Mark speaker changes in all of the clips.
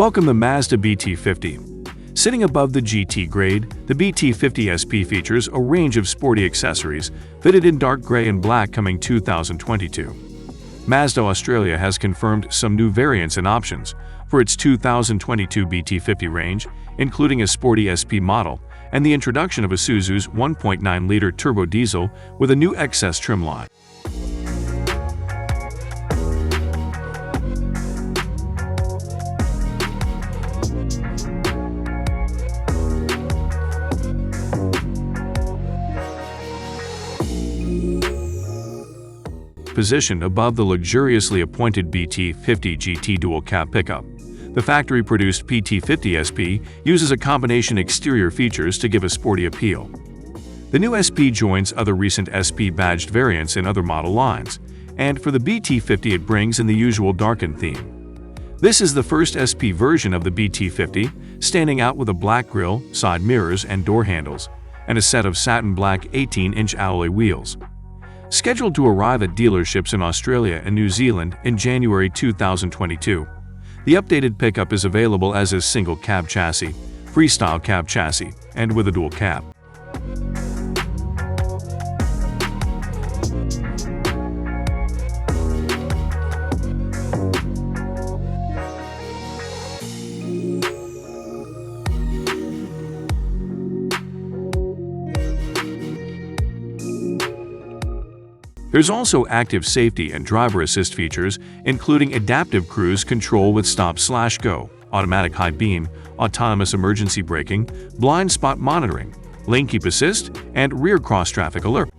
Speaker 1: Welcome the Mazda BT50. Sitting above the GT grade, the BT50 SP features a range of sporty accessories fitted in dark gray and black coming 2022. Mazda Australia has confirmed some new variants and options for its 2022 BT50 range, including a sporty SP model and the introduction of Isuzu's 1.9-liter turbo diesel with a new XS trim line. Positioned above the luxuriously appointed BT50 GT dual-cab pickup, the factory-produced BT50 SP uses a combination exterior features to give a sporty appeal. The new SP joins other recent SP-badged variants in other model lines, and for the BT50 it brings in the usual darkened theme. This is the first SP version of the BT50, standing out with a black grille, side mirrors and door handles, and a set of satin black 18-inch alloy wheels. Scheduled to arrive at dealerships in Australia and New Zealand in January 2022, the updated pickup is available as a single cab chassis, freestyle cab chassis, and with a dual cab. There's also active safety and driver assist features, including adaptive cruise control with stop/go, automatic high beam, autonomous emergency braking, blind spot monitoring, lane keep assist, and rear cross traffic alert.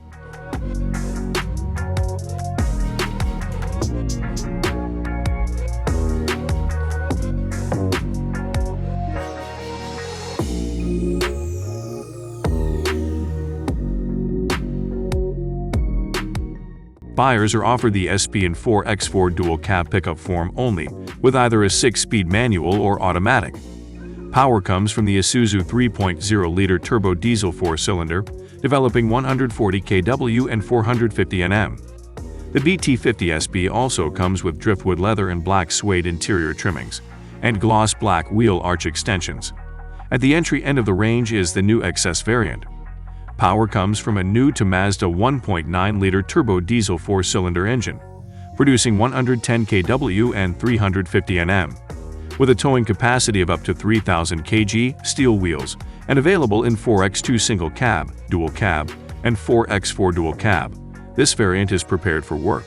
Speaker 1: Buyers are offered the SP in 4x4 dual cab pickup form only, with either a 6-speed manual or automatic. Power comes from the Isuzu 3.0-liter turbo diesel 4-cylinder, developing 140 kW and 450 Nm. The BT50 SP also comes with driftwood leather and black suede interior trimmings, and gloss black wheel arch extensions. At the entry end of the range is the new XS variant. Power comes from a new-to Mazda 1.9-liter turbo diesel 4-cylinder engine, producing 110 kW and 350 Nm, with a towing capacity of up to 3,000 kg, steel wheels, and available in 4x2 single cab, dual cab, and 4x4 dual cab. This variant is prepared for work.